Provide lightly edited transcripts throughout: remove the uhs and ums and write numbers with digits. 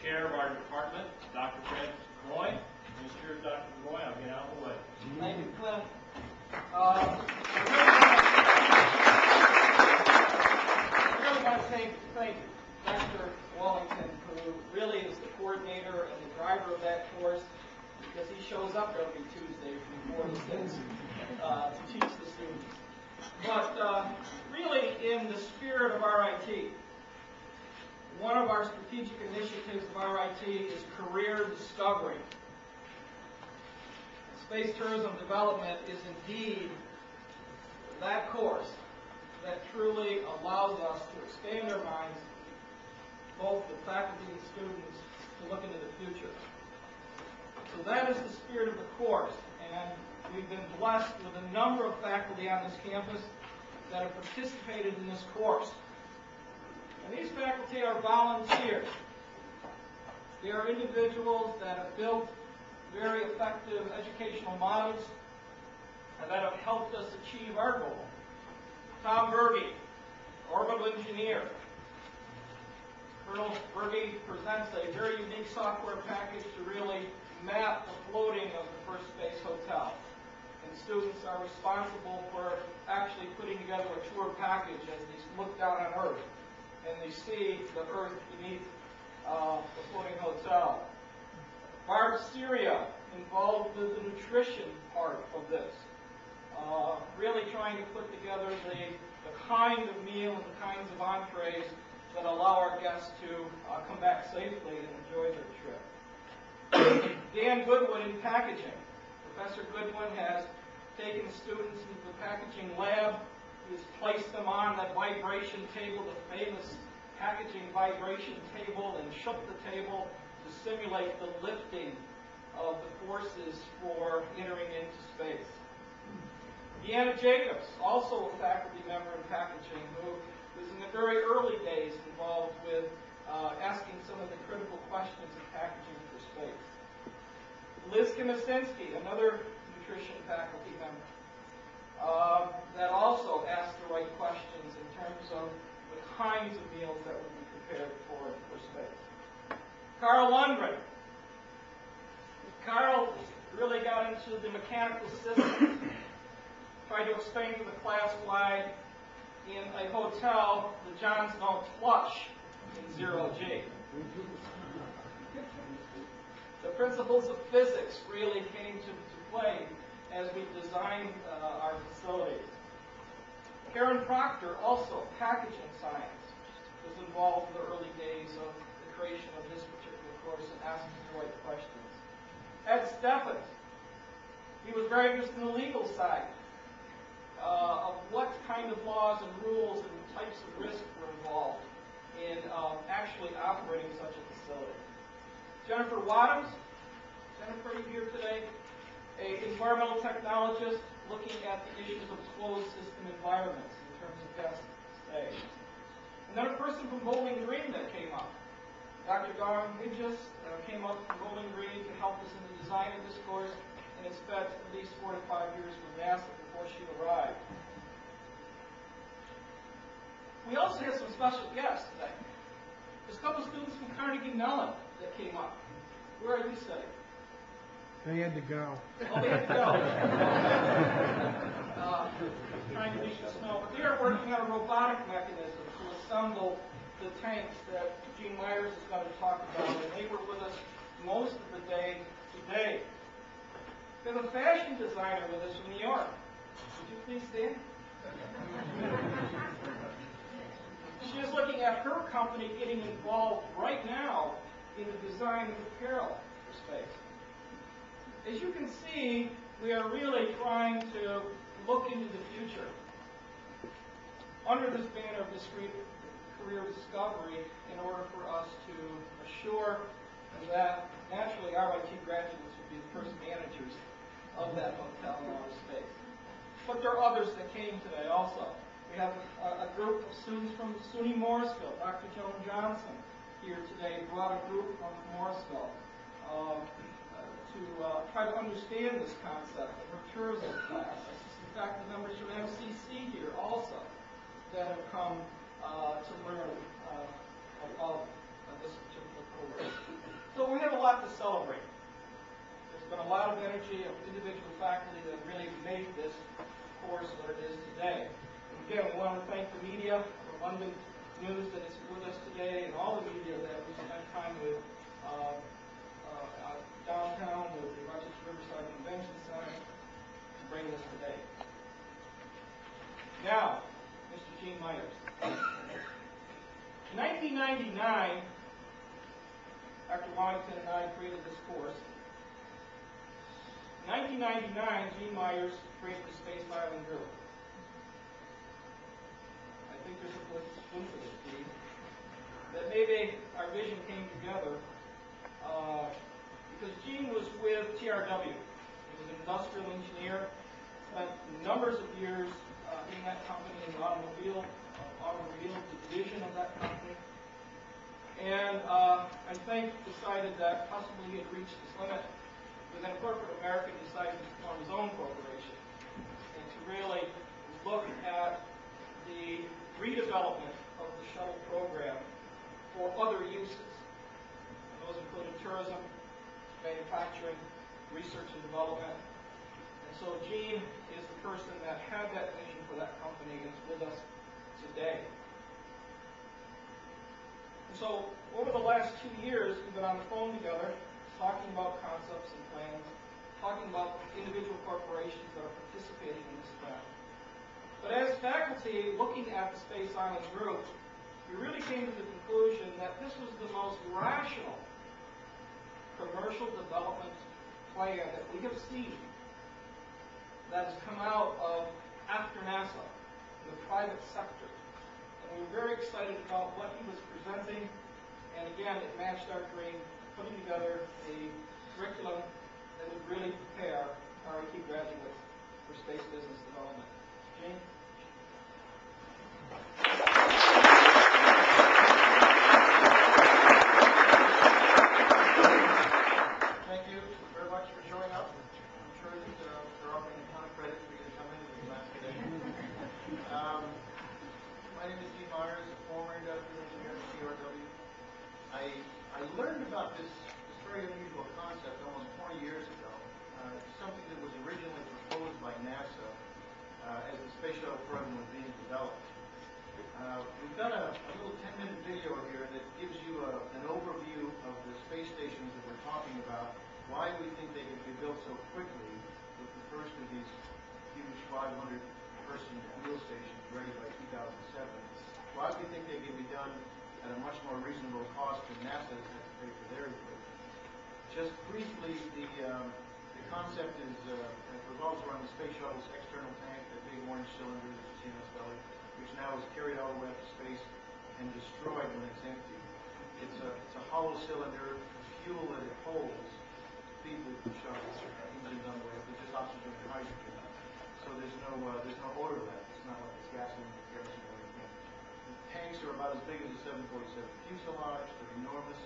chair of our department, Dr. Francis Roy. Mr. Dr. Roy, I'll get out of the way. Thank you, Clint. I really want to thank Dr. Wallington, who really is the coordinator and the driver of that course, because he shows up every Tuesday from 4 to 6 to teach the students. But really, in the spirit of RIT, one of our strategic initiatives of RIT is career discovery. Space tourism development is indeed that course that truly allows us to expand our minds, both the faculty and students, to look into the future. So that is the spirit of the course, and we've been blessed with a number of faculty on this campus that have participated in this course. And these faculty are volunteers. They are individuals that have built very effective educational models and that have helped us achieve our goal. Tom Berge, orbital engineer. Colonel Berge presents a very unique software package to really map the floating of the first space hotel. And students are responsible for actually putting together a tour package as they look down on Earth and they see the Earth beneath the floating hotel. Barb Syria involved with the nutrition part of this, really trying to put together the kind of meal and the kinds of entrees that allow our guests to come back safely and enjoy their trip. Dan Goodwin in packaging. Professor Goodwin has taken students into the packaging lab. He has placed them on that vibration table, the famous packaging vibration table, and shook the table to simulate the lifting of the forces for entering into space. Deanna Jacobs, also a faculty member in packaging, who was in the very early days involved with asking some of the critical questions of packaging for space. Liz Kimisinski, another nutrition faculty member, that also asked the right questions in terms of the kinds of meals that would be prepared for space. Carl Lundgren. Carl really got into the mechanical systems, tried to explain to the class why in a hotel the Johns don't flush in 0G. The principles of physics really came to play as we designed our facilities. Karen Proctor, also packaging science, was involved in the early days of the creation of this particular course and asking the right questions. Ed Steffens, he was very interested in the legal side of what kind of laws and rules and types of risk were involved in actually operating such a facility. Jennifer Wadhams, Jennifer, are you here today? An environmental technologist looking at the issues of closed system environments in terms of guest stay. And then a person from Bowling Green that came up. Dr. Dawn Midges came up from Bowling Green to help us in the design of this course, and had spent at least 4 to 5 years with NASA before she arrived. We also had some special guests today. There's a couple of students from Carnegie Mellon that came up. Where are you sitting? They had to go. Oh, they had to go. Trying to reach the snow. But they are working on a robotic mechanism to assemble the tanks that Gene Myers is going to talk about. And they were with us most of the day today. We have a fashion designer with us from New York. Would you please stand? She is looking at her company getting involved right now in the design of apparel for space. As you can see, we are really trying to look into the future under this banner of discrete career discovery in order for us to assure that naturally RIT graduates would be the first managers of that hotel in outer space. But there are others that came today also. We have a group of students from SUNY Morrisville. Dr. Joan Johnson here today brought a group from Morrisville to try to understand this concept of her tourism class. In fact, the members from MCC here also that have come to learn about this particular course. So we have a lot to celebrate. There's been a lot of energy of individual faculty that really made this course what it is today. And again, we want to thank the media, the London News that is with us today, and all the media that we spent time with downtown with the Rochester Riverside Convention Center to bring this today. Now, Mr. Gene Myers. In 1999, Dr. Wellington and I created this course. In 1999, Gene Myers created the Space Island Group. I think there's a clue for this, Gene. That maybe our vision came together because Gene was with TRW. He was an industrial engineer, spent numbers of years in that company, in the automobile division of that company. And I think decided that possibly he had reached his limit, but then corporate America decided to form his own corporation and to really look at the redevelopment of the shuttle program for other uses. And those included tourism, manufacturing, research and development. And so Gene is the person that had that vision for that company and is with us today. And so over the last 2 years, we've been on the phone together, talking about concepts and plans, talking about individual corporations that are participating in this plan. But as faculty looking at the Space Islands Group, we really came to the conclusion that this was the most rational commercial development plan that we have seen that has come out of after NASA, in the private sector. And we were very excited about what he was presenting, and again, it matched our dream, putting together a curriculum that would really prepare RIT graduates for space business development. Gene? Thank you very much for showing up. I'm sure that they're offering a ton of credit for you to come in and class today. My name is Gene Myers, a former industrial engineer at TRW. I learned about this very unusual concept almost 20 years ago. Something that was originally proposed by NASA as the space shuttle program was being developed. We've got a little 10-minute video here that gives you an overview of the space stations that we're talking about, why we think they can be built so quickly with the first of these huge 500-person wheel stations ready by 2007, why we think they can be done at a much more reasonable cost than NASA has had to pay for their equipment. Just briefly, the concept is revolves around the space shuttle's external tank, that big orange cylinder that you see in its belly, which now is carried all the way up to space and destroyed when it's empty. It's a hollow cylinder, the fuel that it holds feeds the shuttle, engines on the way up, it's just oxygen and hydrogen. So there's no odor left. It's not like it's gasoline or kerosene or anything. The tanks are about as big as a 747 fuselage. They're enormous.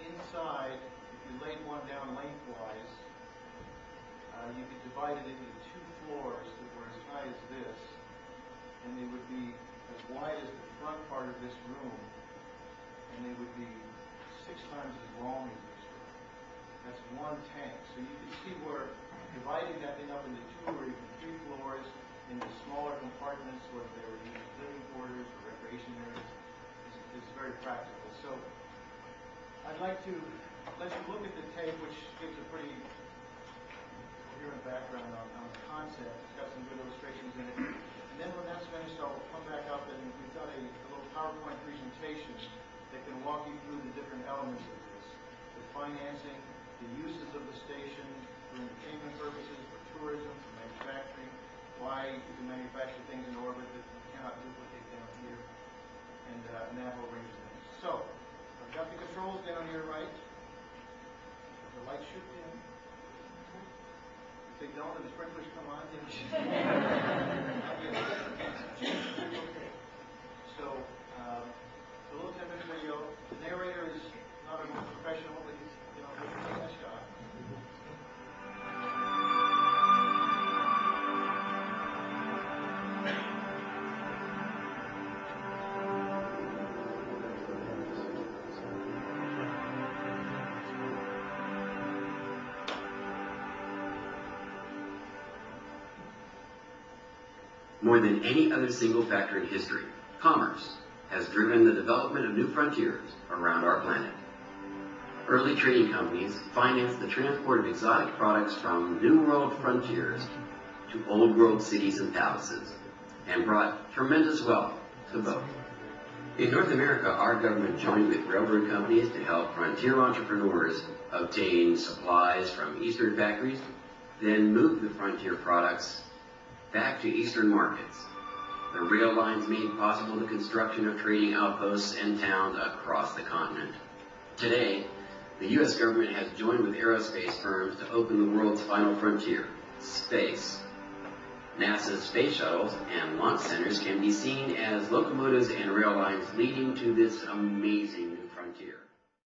Inside, if you laid one down lengthwise, you could divide it into 2 floors that were as high as this, and they would be as wide as the front part of this room, and they would be 6 times as long as this room. That's one tank. So you can see where dividing that thing up into 2 or even 3 floors into smaller compartments, whether they were used as living quarters or recreation areas, is very practical. So I'd like to let you look at the tape, which gives a pretty coherent background on the concept. It's got some good illustrations in it. And then when that's finished, I'll come back up and we've got a little PowerPoint presentation that can walk you through the different elements of this. The financing, the uses of the station for entertainment purposes, for tourism, for manufacturing, why you can manufacture things in orbit that you cannot duplicate down here, and that whole range of things. So, I've got the controls down here right. The lights should dim. If they don't and the sprinklers come on, then okay. So, the little 10-minute video, the narrator is not a professional, but he's, taking a shot. More than any other single factor in history, commerce has driven the development of new frontiers around our planet. Early trading companies financed the transport of exotic products from New World frontiers to Old World cities and palaces, and brought tremendous wealth to both. In North America, our government joined with railroad companies to help frontier entrepreneurs obtain supplies from eastern factories, then move the frontier products back to eastern markets. The rail lines made possible the construction of trading outposts and towns across the continent. Today, the U.S. government has joined with aerospace firms to open the world's final frontier, space. NASA's space shuttles and launch centers can be seen as locomotives and rail lines leading to this amazing new frontier.